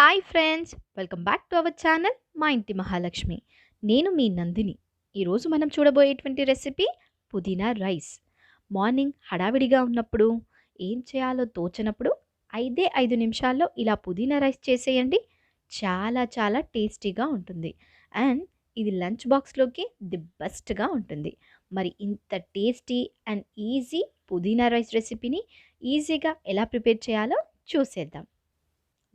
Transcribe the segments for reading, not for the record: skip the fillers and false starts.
Hi friends, welcome back to our channel మా ఇంటి మహాలక్ష్మి. నేను మీ నందిని. ఈరోజు మనం చూడబోయేటువంటి రెసిపీ పుదీనా రైస్. మార్నింగ్ హడావిడిగా ఉన్నప్పుడు, ఏం చేయాలో తోచనప్పుడు 5 నిమిషాల్లో ఇలా పుదీనా రైస్ చేసేయండి. చాలా చాలా టేస్టీగా ఉంటుంది. అండ్ ఇది లంచ్ బాక్స్లోకి ది బెస్ట్గా ఉంటుంది. మరి ఇంత టేస్టీ అండ్ ఈజీ పుదీనా రైస్ రెసిపీని ఈజీగా ఎలా ప్రిపేర్ చేయాలో చూసేద్దాం.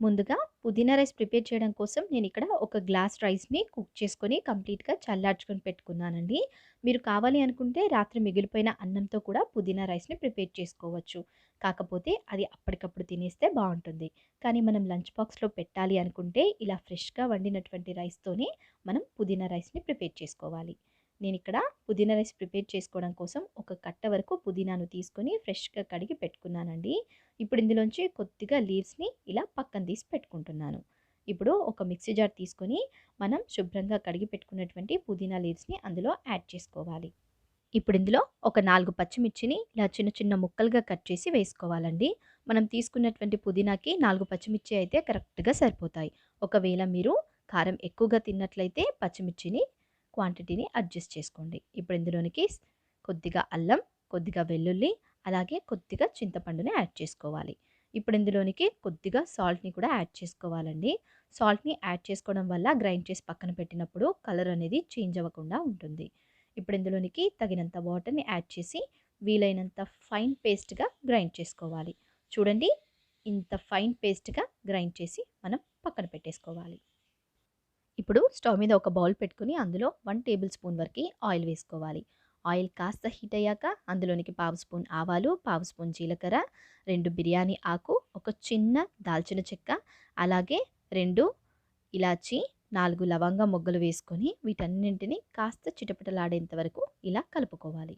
ముందుగా పుదీనా రైస్ ప్రిపేర్ చేయడం కోసం నేను ఇక్కడ ఒక గ్లాస్ రైస్ని కుక్ చేసుకొని కంప్లీట్గా చల్లార్చుకొని పెట్టుకున్నానండి. మీరు కావాలి అనుకుంటే రాత్రి మిగిలిపోయిన అన్నంతో కూడా పుదీనా రైస్ని ప్రిపేర్ చేసుకోవచ్చు. కాకపోతే అది అప్పటికప్పుడు తినేస్తే బాగుంటుంది. కానీ మనం లంచ్ బాక్స్లో పెట్టాలి అనుకుంటే ఇలా ఫ్రెష్గా వండినటువంటి రైస్తోనే మనం పుదీనా రైస్ని ప్రిపేర్ చేసుకోవాలి. నేను ఇక్కడ పుదీనా రైస్ ప్రిపేర్ చేసుకోవడం కోసం ఒక కట్ట వరకు పుదీనాను తీసుకొని ఫ్రెష్గా కడిగి పెట్టుకున్నానండి. ఇప్పుడు ఇందులోంచి కొద్దిగా లీవ్స్ని ఇలా పక్కన తీసి పెట్టుకుంటున్నాను. ఇప్పుడు ఒక మిక్సీ జార్ తీసుకొని మనం శుభ్రంగా కడిగి పెట్టుకున్నటువంటి పుదీనా లీవ్స్ని అందులో యాడ్ చేసుకోవాలి. ఇప్పుడు ఇందులో ఒక 4 పచ్చిమిర్చిని ఇలా చిన్న చిన్న ముక్కలుగా కట్ చేసి వేసుకోవాలండి. మనం తీసుకున్నటువంటి పుదీనాకి 4 పచ్చిమిర్చి అయితే కరెక్ట్గా సరిపోతాయి. ఒకవేళ మీరు కారం ఎక్కువగా తిన్నట్లయితే పచ్చిమిర్చిని క్వాంటిటీని అడ్జస్ట్ చేసుకోండి. ఇప్పుడు ఇందులోనికి కొద్దిగా అల్లం, కొద్దిగా వెల్లుల్లి, అలాగే కొద్దిగా చింతపండుని యాడ్ చేసుకోవాలి. ఇప్పుడు ఇందులోనికి కొద్దిగా సాల్ట్ని కూడా యాడ్ చేసుకోవాలండి. సాల్ట్ని యాడ్ చేసుకోవడం వల్ల గ్రైండ్ చేసి పక్కన పెట్టినప్పుడు కలర్ అనేది చేంజ్ అవ్వకుండా ఉంటుంది. ఇప్పుడు ఇందులోనికి తగినంత వాటర్ని యాడ్ చేసి వీలైనంత ఫైన్ పేస్ట్గా గ్రైండ్ చేసుకోవాలి. చూడండి, ఇంత ఫైన్ పేస్ట్గా గ్రైండ్ చేసి మనం పక్కన పెట్టేసుకోవాలి. ఇప్పుడు స్టవ్ మీద ఒక బౌల్ పెట్టుకుని అందులో 1 టేబుల్ స్పూన్ వరకు ఆయిల్ వేసుకోవాలి. ఆయిల్ కాస్త హీట్ అయ్యాక అందులోనికి పావు స్పూన్ ఆవాలు, పావు స్పూన్ జీలకర్ర, 2 బిర్యానీ ఆకు, ఒక చిన్న దాల్చిన చెక్క, అలాగే 2 ఇలాచి, 4 లవంగ మొగ్గలు వేసుకొని వీటన్నింటిని కాస్త చిటపటలాడేంత వరకు ఇలా కలుపుకోవాలి.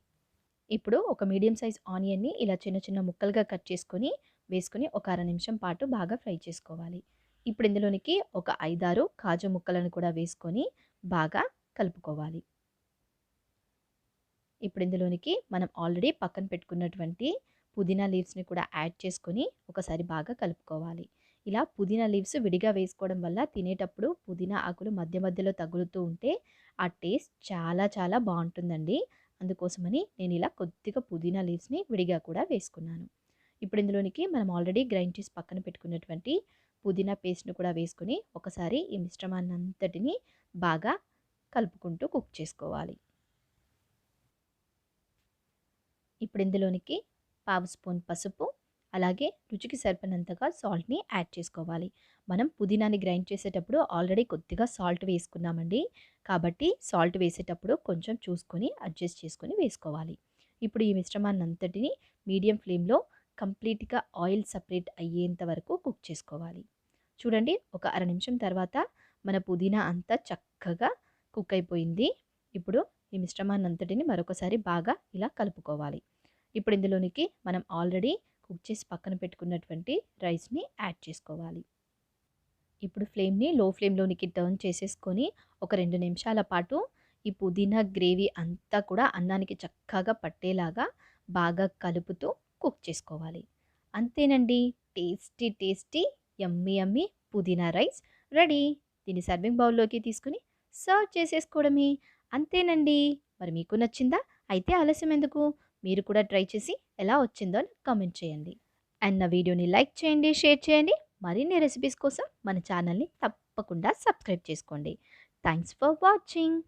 ఇప్పుడు ఒక మీడియం సైజ్ ఆనియన్ని ఇలా చిన్న చిన్న ముక్కలుగా కట్ చేసుకొని వేసుకొని ఒక అర నిమిషం పాటు బాగా ఫ్రై చేసుకోవాలి. ఇప్పుడు ఇందులోనికి ఒక 5-6 కాజు ముక్కలను కూడా వేసుకొని బాగా కలుపుకోవాలి. ఇప్పుడు ఇందులోనికి మనం ఆల్రెడీ పక్కన పెట్టుకున్నటువంటి పుదీనా లీవ్స్ని కూడా యాడ్ చేసుకొని ఒకసారి బాగా కలుపుకోవాలి. ఇలా పుదీనా లీవ్స్ విడిగా వేసుకోవడం వల్ల తినేటప్పుడు పుదీనా ఆకులు మధ్య మధ్యలో తగులుతూ ఉంటే ఆ టేస్ట్ చాలా చాలా బాగుంటుందండి. అందుకోసమని నేను ఇలా కొద్దిగా పుదీనా లీవ్స్ని విడిగా కూడా వేసుకున్నాను. ఇప్పుడు ఇందులోనికి మనం ఆల్రెడీ గ్రైండ్ చేసి పక్కన పెట్టుకున్నటువంటి పుదీనా పేస్ట్ను కూడా వేసుకొని ఒకసారి ఈ మిశ్రమాన్ని అంతటిని బాగా కలుపుకుంటూ కుక్ చేసుకోవాలి. ఇప్పుడు ఇందులోనికి పావు స్పూన్ పసుపు, అలాగే రుచికి సరిపడినంతగా సాల్ట్ని యాడ్ చేసుకోవాలి. మనం పుదీనాని గ్రైండ్ చేసేటప్పుడు ఆల్రెడీ కొద్దిగా సాల్ట్ వేసుకున్నామండి. కాబట్టి సాల్ట్ వేసేటప్పుడు కొంచెం చూసుకొని అడ్జస్ట్ చేసుకొని వేసుకోవాలి. ఇప్పుడు ఈ మిశ్రమాన్ని అంతటిని మీడియం ఫ్లేమ్లో కంప్లీట్గా ఆయిల్ సపరేట్ అయ్యేంత వరకు కుక్ చేసుకోవాలి. చూడండి, ఒక అర నిమిషం తర్వాత మన పుదీనా అంతా చక్కగా కుక్ అయిపోయింది. ఇప్పుడు ఈ మిశ్రమాన్ని అంతటిని మరొకసారి బాగా ఇలా కలుపుకోవాలి. ఇప్పుడు ఇందులోనికి మనం ఆల్రెడీ కుక్ చేసి పక్కన పెట్టుకున్నటువంటి రైస్ని యాడ్ చేసుకోవాలి. ఇప్పుడు ఫ్లేమ్ని లో ఫ్లేమ్లోనికి టర్న్ చేసేసుకొని ఒక 2 నిమిషాల పాటు ఈ పుదీనా గ్రేవీ అంతా కూడా అన్నానికి చక్కగా పట్టేలాగా బాగా కలుపుతూ కుక్ చేసుకోవాలి. అంతేనండి, టేస్టీ టేస్టీ యమ్మీ యమ్మీ పుదీనా రైస్ రెడీ. దీన్ని సర్వింగ్ బౌల్లోకి తీసుకుని సర్వ్ చేసేసుకోవడమే. అంతేనండి. మరి మీకు నచ్చిందా? అయితే ఆలస్యం ఎందుకు, మీరు కూడా ట్రై చేసి ఎలా వచ్చిందో కామెంట్ చేయండి. అండ్ నా వీడియోని లైక్ చేయండి, షేర్ చేయండి. మరిన్ని రెసిపీస్ కోసం మన ఛానల్ని తప్పకుండా సబ్స్క్రైబ్ చేసుకోండి. Thanks for watching.